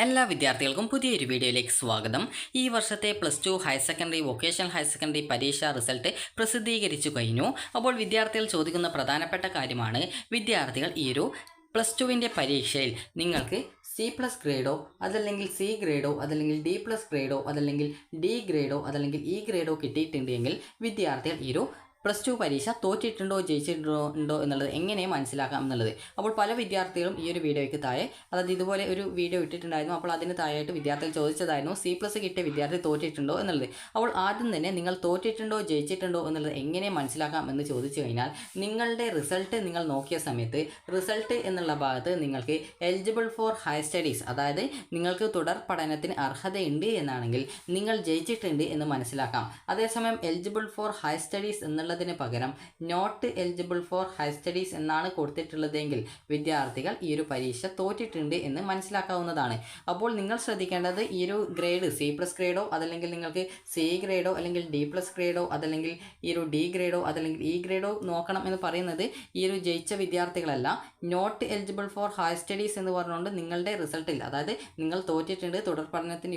എല്ലാ വിദ്യാർത്ഥികൾക്കും പുതിയൊരു വീഡിയോയിലേക്ക് സ്വാഗതം. ഈ വർഷത്തെ +2 higher secondary, vocational higher secondary പരീക്ഷാ റിസൾട്ട് പ്രസിദ്ധീകരിച്ചു കഴിഞ്ഞു. അപ്പോൾ വിദ്യാർത്ഥികൾ ചോദിക്കുന്ന പ്രധാനപ്പെട്ട കാര്യമാണ്, വിദ്യാർത്ഥികൾ ഈ ഒരു +2വിൻ്റെ പരീക്ഷയിൽ നിങ്ങൾക്ക് C+ ഗ്രേഡോ അതല്ലെങ്കിൽ C ഗ്രേഡോ അതല്ലെങ്കിൽ D+ ഗ്രേഡോ അതല്ലെങ്കിൽ D ഗ്രേഡോ അതല്ലെങ്കിൽ E ഗ്രേഡോ കിട്ടിയിട്ടുണ്ടെങ്കിൽ വിദ്യാർത്ഥികൾ ഈ ഒരു +2 പരീക്ഷ തോറ്റിട്ടുണ്ടോ ജയിച്ചിട്ടുണ്ടോ എന്നുള്ളത് എങ്ങനെ മനസ്സിലാക്കാം എന്നുള്ളത്. അപ്പോൾ പല വിദ്യാർത്ഥികളും ഈ ഒരു വീഡിയോയ്ക്ക് താഴെ, അതായത് ഇതുപോലെ ഒരു വീഡിയോ ഇട്ടിട്ടുണ്ടായിരുന്നു. അപ്പോൾ അതിന് താഴെയായിട്ട് വിദ്യാർത്ഥികൾ ചോദിച്ചതായിരുന്നു C+ കിട്ടിയ വിദ്യാർത്ഥി തോറ്റിട്ടുണ്ടോ എന്നുള്ളത്. അപ്പോൾ ആദ്യം തന്നെ നിങ്ങൾ തോറ്റിട്ടുണ്ടോ ജയിച്ചിട്ടുണ്ടോ എന്നുള്ളത് എങ്ങനെ മനസ്സിലാക്കാം എന്ന് ചോദിച്ചു കഴിഞ്ഞാൽ, നിങ്ങളുടെ റിസൾട്ട് നിങ്ങൾ നോക്കിയ സമയത്ത് റിസൾട്ട് എന്നുള്ള ഭാഗത്ത് നിങ്ങൾക്ക് എലിജിബിൾ ഫോർ ഹയർ സ്റ്റഡീസ്, അതായത് നിങ്ങൾക്ക് തുടർ പഠനത്തിന് അർഹതയുണ്ട് എന്നാണെങ്കിൽ നിങ്ങൾ ജയിച്ചിട്ടുണ്ട് എന്ന് മനസ്സിലാക്കാം. അതേസമയം എലിജിബിൾ ഫോർ ഹയർ സ്റ്റഡീസ് എന്നുള്ള പകരം not eligible for higher studies എന്നാണ് കൊടുത്തിട്ടുള്ളതെങ്കിൽ വിദ്യാർത്ഥികൾ ഈ ഒരു പരീക്ഷ തോറ്റിട്ടുണ്ട് എന്ന് മനസ്സിലാക്കാവുന്നതാണ്. അപ്പോൾ നിങ്ങൾ ശ്രദ്ധിക്കേണ്ടത്, ഈ ഒരു ഗ്രേഡ് C+ ഗ്രേഡോ അതല്ലെങ്കിൽ നിങ്ങൾക്ക് C ഗ്രേഡോ അല്ലെങ്കിൽ D+ ഗ്രേഡോ അതല്ലെങ്കിൽ ഈ ഒരു D ഗ്രേഡോ അതല്ലെങ്കിൽ E ഗ്രേഡോ നോക്കണം എന്ന് പറയുന്നത് ഈ ഒരു ജയിച്ച വിദ്യാർത്ഥികളല്ല. Not eligible for higher studies എന്ന് പറഞ്ഞുകൊണ്ട് നിങ്ങളുടെ റിസൾട്ടിൽ, അതായത് നിങ്ങൾ തോറ്റിട്ടുണ്ട്, തുടർ പഠനത്തിന്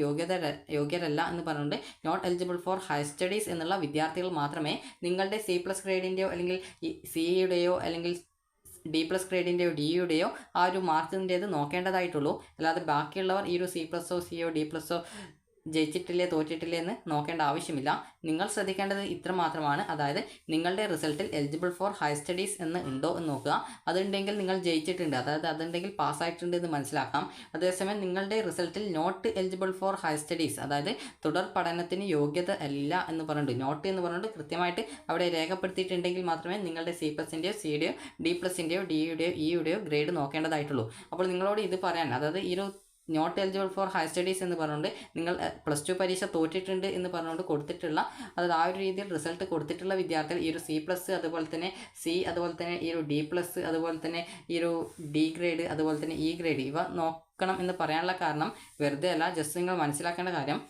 യോഗ്യരല്ല എന്ന് പറഞ്ഞുകൊണ്ട് not eligible for higher studies എന്നുള്ള വിദ്യാർത്ഥികൾ മാത്രമേ നിങ്ങളുടെ C+ ഗ്രേഡിൻ്റെയോ അല്ലെങ്കിൽ സിയുടെയോ അല്ലെങ്കിൽ D+ ഗ്രേഡിൻ്റെയോ ഡിയുടെയോ ആ ഒരു മാർക്കിൻ്റേത് നോക്കേണ്ടതായിട്ടുള്ളൂ. അല്ലാതെ ബാക്കിയുള്ളവർ ഈ ഒരു C+ഓ സിയോ D+ഓ ജയിച്ചിട്ടില്ലേ തോറ്റിട്ടില്ലേ എന്ന് നോക്കേണ്ട ആവശ്യമില്ല. നിങ്ങൾ ശ്രദ്ധിക്കേണ്ടത് ഇത്ര മാത്രമാണ്, അതായത് നിങ്ങളുടെ റിസൾട്ടിൽ എലിജിബിൾ ഫോർ ഹയർ സ്റ്റഡീസ് എന്ന് ഉണ്ടോ എന്ന് നോക്കുക. അതുണ്ടെങ്കിൽ നിങ്ങൾ ജയിച്ചിട്ടുണ്ട്, അതായത് അതുണ്ടെങ്കിൽ പാസ്സായിട്ടുണ്ട് എന്ന് മനസ്സിലാക്കാം. അതേസമയം നിങ്ങളുടെ റിസൾട്ടിൽ not eligible for higher studies, അതായത് തുടർ പഠനത്തിന് യോഗ്യത അല്ല എന്ന് പറഞ്ഞിട്ട് നോട്ട് എന്ന് പറഞ്ഞിട്ട് കൃത്യമായിട്ട് അവിടെ രേഖപ്പെടുത്തിയിട്ടുണ്ടെങ്കിൽ മാത്രമേ നിങ്ങളുടെ C+ൻ്റെയോ സിയുടെയോ D+ൻ്റെയോ ഡിയുടെയോ ഇയുടെയോ ഗ്രേഡ് നോക്കേണ്ടതായിട്ടുള്ളൂ. അപ്പോൾ നിങ്ങളോട് ഇത് പറയാൻ, അതായത് ഈ ഒരു not eligible for higher studies എന്ന് പറഞ്ഞുകൊണ്ട് നിങ്ങൾ +2 പരീക്ഷ തോറ്റിട്ടുണ്ട് എന്ന് പറഞ്ഞുകൊണ്ട് കൊടുത്തിട്ടുള്ള, അതായത് ആ ഒരു രീതിയിൽ റിസൾട്ട് കൊടുത്തിട്ടുള്ള വിദ്യാർത്ഥികൾ ഈ ഒരു C+, അതുപോലെ തന്നെ C, അതുപോലെ തന്നെ ഈ ഒരു D+, അതുപോലെ തന്നെ ഈ ഒരു D ഗ്രേഡ്, അതുപോലെ തന്നെ E ഗ്രേഡ് ഇവ നോക്കണം എന്ന് പറയാനുള്ള കാരണം വെറുതെ അല്ല. ജസ്റ്റ് നിങ്ങൾ മനസ്സിലാക്കേണ്ട കാര്യം,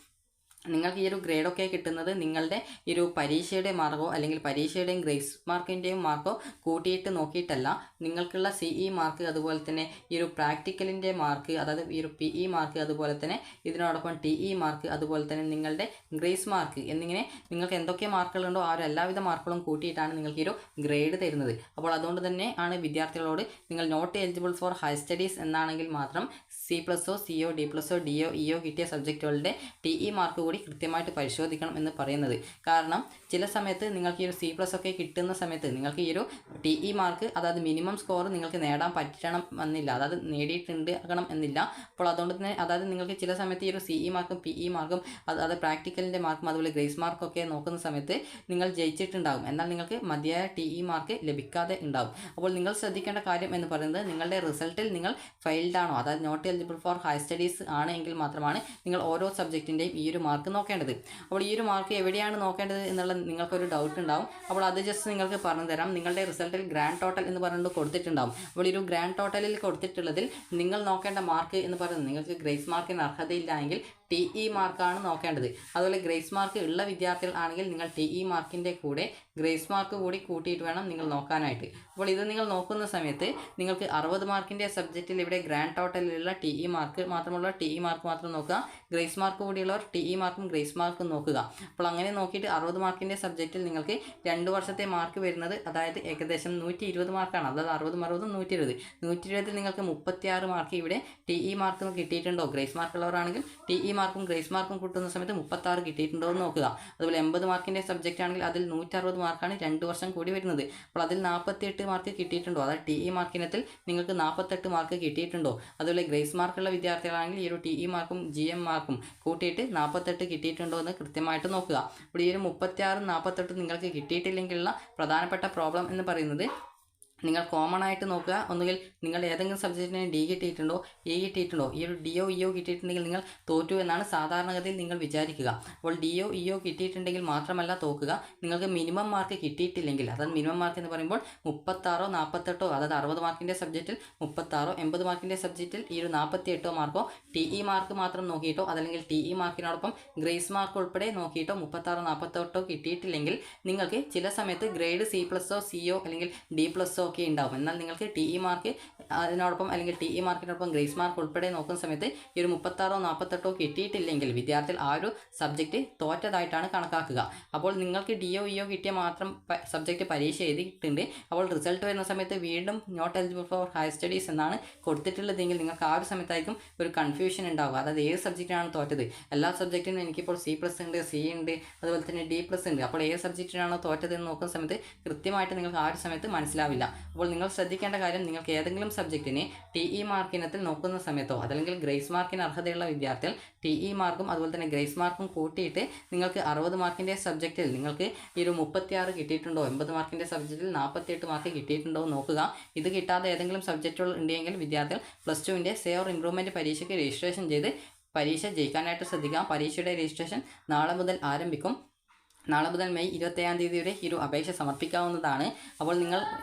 നിങ്ങൾക്ക് ഈ ഒരു ഗ്രേഡൊക്കെ കിട്ടുന്നത് നിങ്ങളുടെ ഈ ഒരു പരീക്ഷയുടെ മാർക്കോ അല്ലെങ്കിൽ പരീക്ഷയുടെയും ഗ്രേസ് മാർക്കിൻ്റെയും മാർക്കോ കൂട്ടിയിട്ട് നോക്കിയിട്ടല്ല. നിങ്ങൾക്കുള്ള CE മാർക്ക്, അതുപോലെ തന്നെ ഈ ഒരു പ്രാക്ടിക്കലിൻ്റെ മാർക്ക്, അതായത് ഈ ഒരു PE മാർക്ക്, അതുപോലെ തന്നെ ഇതിനോടൊപ്പം TE മാർക്ക്, അതുപോലെ തന്നെ നിങ്ങളുടെ ഗ്രേസ് മാർക്ക് എന്നിങ്ങനെ നിങ്ങൾക്ക് എന്തൊക്കെ മാർക്കുകളുണ്ടോ ആ ഒരു എല്ലാവിധ മാർക്കുകളും കൂട്ടിയിട്ടാണ് നിങ്ങൾക്ക് ഈ ഒരു ഗ്രേഡ് തരുന്നത്. അപ്പോൾ അതുകൊണ്ട് തന്നെ ആണ് വിദ്യാർത്ഥികളോട് നിങ്ങൾ not eligible for higher studies എന്നാണെങ്കിൽ മാത്രം C+ഓ സിയോ D+ഓ ഡിയോ ഇയോ കിട്ടിയ സബ്ജക്റ്റുകളുടെ TE മാർക്ക് കൂടി കൃത്യമായിട്ട് പരിശോധിക്കണം എന്ന് പറയുന്നത്. കാരണം ചില സമയത്ത് നിങ്ങൾക്ക് ഈ ഒരു C+ ഒക്കെ കിട്ടുന്ന സമയത്ത് നിങ്ങൾക്ക് ഈ ഒരു TE മാർക്ക്, അതായത് മിനിമം സ്കോർ നിങ്ങൾക്ക് നേടാൻ പറ്റണം എന്നില്ല, അതായത് നേടിയിട്ടുണ്ടാകണം എന്നില്ല. അപ്പോൾ അതുകൊണ്ട് തന്നെ അതായത് നിങ്ങൾക്ക് ചില സമയത്ത് ഈ ഒരു CE മാർക്കും PE മാർക്കും അതായത് പ്രാക്ടിക്കലിൻ്റെ മാർക്കും അതുപോലെ ഗ്രേസ് മാർക്കൊക്കെ നോക്കുന്ന സമയത്ത് നിങ്ങൾ ജയിച്ചിട്ടുണ്ടാകും, എന്നാൽ നിങ്ങൾക്ക് മതിയായ TE മാർക്ക് ലഭിക്കാതെ ഉണ്ടാകും. അപ്പോൾ നിങ്ങൾ ശ്രദ്ധിക്കേണ്ട കാര്യം എന്ന് പറയുന്നത്, നിങ്ങളുടെ റിസൾട്ടിൽ നിങ്ങൾ ഫെയിൽഡ് ആണോ, അതായത് not eligible for higher studies ആണ് എങ്കിൽ മാത്രമാണ് നിങ്ങൾ ഓരോ സബ്ജക്റ്റിൻ്റെയും ഈ ഒരു മാർക്ക് നോക്കേണ്ടത്. അപ്പോൾ ഈ ഒരു മാർക്ക് എവിടെയാണ് നോക്കേണ്ടത് എന്നുള്ള നിങ്ങൾക്കൊരു ഡൗട്ട് ഉണ്ടാവും. അപ്പോൾ അത് ജസ്റ്റ് നിങ്ങൾക്ക് പറഞ്ഞു തരാം. നിങ്ങളുടെ റിസൾട്ടിൽ ഗ്രാൻഡ് ടോട്ടൽ എന്ന് പറഞ്ഞിട്ട് കൊടുത്തിട്ടുണ്ടാവും. അപ്പോൾ ഈ ഒരു ഗ്രാൻഡ് ടോട്ടലിൽ കൊടുത്തിട്ടുള്ളതിൽ നിങ്ങൾ നോക്കേണ്ട മാർക്ക് എന്ന് പറയുന്നത്, നിങ്ങൾക്ക് ഗ്രേസ് മാർക്കിന് അർഹതയില്ല എങ്കിൽ TE മാർക്കാണ് നോക്കേണ്ടത്. അതുപോലെ ഗ്രേസ് മാർക്ക് ഉള്ള വിദ്യാർത്ഥികൾ ആണെങ്കിൽ നിങ്ങൾ TE മാർക്കിൻ്റെ കൂടെ ഗ്രേസ് മാർക്ക് കൂടി കൂട്ടിയിട്ട് വേണം നിങ്ങൾ നോക്കാനായിട്ട്. അപ്പോൾ ഇത് നിങ്ങൾ നോക്കുന്ന സമയത്ത് നിങ്ങൾക്ക് 60 മാർക്കിൻ്റെ സബ്ജക്റ്റിൽ ഇവിടെ ഗ്രാൻഡ് ടോട്ടലിലുള്ള TE മാർക്ക് മാത്രമുള്ള TE മാർക്ക് മാത്രം നോക്കുക. ഗ്രേസ് മാർക്ക് കൂടിയുള്ളവർ TE മാർക്കും ഗ്രേസ് മാർക്കും നോക്കുക. അപ്പോൾ അങ്ങനെ നോക്കിയിട്ട് 60 മാർക്കിൻ്റെ സബ്ജക്റ്റിൽ നിങ്ങൾക്ക് 2 വർഷത്തെ മാർക്ക് വരുന്നത്, അതായത് ഏകദേശം 120 മാർക്കാണ്. അതായത് 60 60 120. 120ൽ നിങ്ങൾക്ക് 36 മാർക്ക് ഇവിടെ TE മാർക്ക് കിട്ടിയിട്ടുണ്ടോ. ഗ്രേസ് മാർക്കുള്ളവരാണെങ്കിൽ TE മാർക്കും ഗ്രേസ് മാർക്കും കൂട്ടുന്ന സമയത്ത് 36 കിട്ടിയിട്ടുണ്ടോ എന്ന് നോക്കുക. അതുപോലെ 80 മാർക്കിൻ്റെ സബ്ജക്റ്റ് ആണെങ്കിൽ അതിൽ 160 മാർക്കാണ് 2 വർഷം കൂടി വരുന്നത്. അപ്പോൾ അതിൽ 48 മാർക്ക് കിട്ടിയിട്ടുണ്ടോ, അതായത് TE മാർക്കിനത്തിൽ നിങ്ങൾക്ക് 48 മാർക്ക് കിട്ടിയിട്ടുണ്ടോ. അതുപോലെ ഗ്രേസ് മാർക്കുള്ള വിദ്യാർത്ഥികളാണെങ്കിൽ ഈ ഒരു TE മാർക്കും GM മാർക്കും കൂട്ടിയിട്ട് 48 കിട്ടിയിട്ടുണ്ടോ എന്ന് കൃത്യമായിട്ട് നോക്കുക. അപ്പോൾ ഈ ഒരു 36 48 നിങ്ങൾക്ക് കിട്ടിയിട്ടില്ലെങ്കിലുള്ള പ്രധാനപ്പെട്ട പ്രോബ്ലം എന്ന് പറയുന്നത്, നിങ്ങൾ കോമൺ ആയിട്ട് നോക്കുക. ഒന്നുകിൽ നിങ്ങൾ ഏതെങ്കിലും സബ്ജക്റ്റിന് D കിട്ടിയിട്ടുണ്ടോ E കിട്ടിയിട്ടുണ്ടോ. ഈ ഒരു DO EO കിട്ടിയിട്ടുണ്ടെങ്കിൽ നിങ്ങൾ തോറ്റു എന്നാണ് സാധാരണഗതിയിൽ നിങ്ങൾ വിചാരിക്കുക. അപ്പോൾ DO EO കിട്ടിയിട്ടുണ്ടെങ്കിൽ മാത്രമല്ല തോക്കുക, നിങ്ങൾക്ക് മിനിമം മാർക്ക് കിട്ടിയിട്ടില്ലെങ്കിൽ, അതായത് മിനിമം മാർക്ക് എന്ന് പറയുമ്പോൾ 36 48, അതായത് 60 മാർക്കിൻ്റെ സബ്ജക്റ്റിൽ 36, 80 മാർക്കിൻ്റെ സബ്ജക്റ്റിൽ ഈ ഒരു 48 മാർക്കോ TE മാർക്ക് മാത്രം നോക്കിയിട്ടോ അതല്ലെങ്കിൽ TE മാർക്കിനോടൊപ്പം ഗ്രേസ് മാർക്ക് ഉൾപ്പെടെ നോക്കിയിട്ടോ 36 48 കിട്ടിയിട്ടില്ലെങ്കിൽ നിങ്ങൾക്ക് ചില സമയത്ത് ഗ്രേഡ് C+ഓ സിയോ അല്ലെങ്കിൽ D+ഓ ഒക്കെ ഉണ്ടാവും. എന്നാൽ നിങ്ങൾക്ക് TE മാർക്ക് അതിനോടൊപ്പം അല്ലെങ്കിൽ TE മാർക്കിനോടൊപ്പം ഗ്രേസ് മാർക്ക് ഉൾപ്പെടെ നോക്കുന്ന സമയത്ത് ഈ ഒരു 36 48 കിട്ടിയിട്ടില്ലെങ്കിൽ വിദ്യാർത്ഥികൾ ആ ഒരു സബ്ജക്റ്റ് തോറ്റതായിട്ടാണ് കണക്കാക്കുക. അപ്പോൾ നിങ്ങൾക്ക് DO EO കിട്ടിയ മാത്രം സബ്ജക്റ്റ് പരീക്ഷ എഴുതിയിട്ടുണ്ട്. അപ്പോൾ റിസൾട്ട് വരുന്ന സമയത്ത് വീണ്ടും not eligible for higher studies എന്നാണ് കൊടുത്തിട്ടുള്ളതെങ്കിൽ നിങ്ങൾക്ക് ആ ഒരു സമയത്തായിരിക്കും ഒരു കൺഫ്യൂഷൻ ഉണ്ടാവുക. അതായത് ഏത് സബ്ജക്റ്റിനാണ് തോറ്റത്. എല്ലാ സബ്ജക്റ്റിനും എനിക്കിപ്പോൾ C+ ഉണ്ട്, C ഉണ്ട്, അതുപോലെ തന്നെ D+ ഉണ്ട്. അപ്പോൾ ഏത് സബ്ജക്റ്റിനാണോ തോറ്റത് എന്ന് നോക്കുന്ന സമയത്ത് കൃത്യമായിട്ട് നിങ്ങൾക്ക് ആ ഒരു സമയത്ത് മനസ്സിലാവില്ല. അപ്പോൾ നിങ്ങൾ ശ്രദ്ധിക്കേണ്ട കാര്യം, നിങ്ങൾക്ക് ഏതെങ്കിലും സബ്ജക്റ്റിന് TE മാർക്കിനത്തിൽ നോക്കുന്ന സമയത്തോ അതല്ലെങ്കിൽ ഗ്രേസ് മാർക്കിന് അർഹതയുള്ള വിദ്യാർത്ഥികൾ TE മാർക്കും അതുപോലെ തന്നെ ഗ്രേസ് മാർക്കും കൂട്ടിയിട്ട് നിങ്ങൾക്ക് 60 മാർക്കിൻ്റെ സബ്ജക്റ്റിൽ നിങ്ങൾക്ക് ഈ ഒരു 36 കിട്ടിയിട്ടുണ്ടോ, 80 മാർക്കിൻ്റെ സബ്ജക്റ്റിൽ 48 മാർക്ക് കിട്ടിയിട്ടുണ്ടോ നോക്കുക. ഇത് കിട്ടാതെ ഏതെങ്കിലും സബ്ജക്റ്റുകൾ ഉണ്ടെങ്കിൽ വിദ്യാർത്ഥികൾ +2ൻ്റെ സേ ഓർ ഇംപ്രൂവ്മെൻറ്റ് പരീക്ഷയ്ക്ക് രജിസ്ട്രേഷൻ ചെയ്ത് പരീക്ഷ ജയിക്കാനായിട്ട് ശ്രദ്ധിക്കാം. പരീക്ഷയുടെ രജിസ്ട്രേഷൻ നാളെ മുതൽ ആരംഭിക്കും. നാളെ മുതൽ മെയ് 21-ാം തീയതി വരെ ഈ ഒരു അപേക്ഷ സമർപ്പിക്കാവുന്നതാണ്. അപ്പോൾ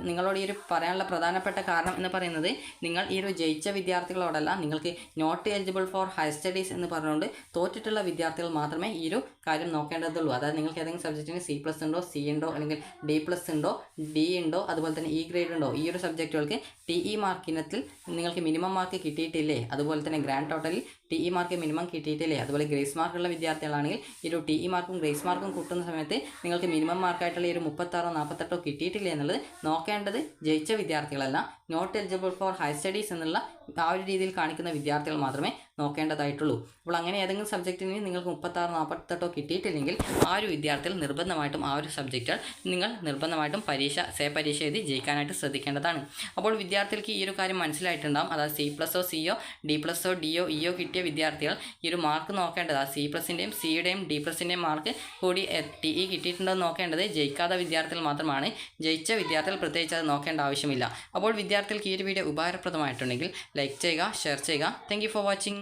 നിങ്ങളോട് ഈ ഒരു പറയാനുള്ള പ്രധാനപ്പെട്ട കാരണം എന്ന് പറയുന്നത്, നിങ്ങൾ ഈ ഒരു ജയിച്ച വിദ്യാർത്ഥികളോടല്ല, നിങ്ങൾക്ക് not eligible for higher studies എന്ന് പറഞ്ഞുകൊണ്ട് തോറ്റിട്ടുള്ള വിദ്യാർത്ഥികൾ മാത്രമേ ഈ ഒരു കാര്യം നോക്കേണ്ടതുള്ളൂ. അതായത് നിങ്ങൾക്ക് ഏതെങ്കിലും സബ്ജക്റ്റിന് C+ ഉണ്ടോ, C ഉണ്ടോ, അല്ലെങ്കിൽ D+ ഉണ്ടോ, D ഉണ്ടോ, അതുപോലെ തന്നെ E ഗ്രേഡ് ഉണ്ടോ, ഈ ഒരു സബ്ജക്റ്റുകൾക്ക് TE മാർക്കിനത്തിൽ നിങ്ങൾക്ക് മിനിമം മാർക്ക് കിട്ടിയിട്ടില്ലേ, അതുപോലെ തന്നെ ഗ്രാൻഡ് ടോട്ടലിൽ TE മാർക്ക് മിനിമം കിട്ടിയിട്ടില്ലേ, അതുപോലെ ഗ്രേസ് മാർക്കുള്ള വിദ്യാർത്ഥികളാണെങ്കിൽ ഈ ഒരു TE മാർക്കും ഗ്രേസ് മാർക്കും കൂട്ടുന്ന സമയത്ത് നിങ്ങൾക്ക് മിനിമം മാർക്കായിട്ടുള്ള ഈ ഒരു 36 48 കിട്ടിയിട്ടില്ല എന്നുള്ളത് നോക്കേണ്ടത് ജയിച്ച വിദ്യാർത്ഥികളല്ല, not eligible for higher studies എന്നുള്ള ആ ഒരു രീതിയിൽ കാണിക്കുന്ന വിദ്യാർത്ഥികൾ മാത്രമേ നോക്കേണ്ടതായിട്ടുള്ളൂ. അപ്പോൾ അങ്ങനെ ഏതെങ്കിലും സബ്ജക്റ്റിന് നിങ്ങൾക്ക് 36 48 കിട്ടിയിട്ടില്ലെങ്കിൽ ആ ഒരു വിദ്യാർത്ഥികൾ നിർബന്ധമായിട്ടും ആ ഒരു സബ്ജക്റ്റുകൾ നിങ്ങൾ നിർബന്ധമായിട്ടും പരീക്ഷ എഴുതി ജയിക്കാനായിട്ട് ശ്രദ്ധിക്കേണ്ടതാണ്. അപ്പോൾ വിദ്യാർത്ഥികൾക്ക് ഈ ഒരു കാര്യം മനസ്സിലായിട്ടുണ്ടാകും. അതായത് C+, C, D+, D, E കിട്ടിയ വിദ്യാർത്ഥികൾ ഈ ഒരു മാർക്ക് നോക്കേണ്ടത് ആ C+ൻ്റെയും Cയുടെയും D+ൻ്റെയും മാർക്ക് കൂടി TE കിട്ടിയിട്ടുണ്ടോ നോക്കേണ്ടത് ജയിക്കാത്ത വിദ്യാർത്ഥികൾ മാത്രമാണ്. ജയിച്ച വിദ്യാർത്ഥികൾ പ്രത്യേകിച്ച് അത് നോക്കേണ്ട ആവശ്യമില്ല. അപ്പോൾ വിദ്യാർത്ഥികൾക്ക് ഈ ഒരു വീഡിയോ ഉപകാരപ്രദമായിട്ടുണ്ടെങ്കിൽ ലൈക്ക് ചെയ്യുക, ഷെയർ ചെയ്യുക. Thank you for watching.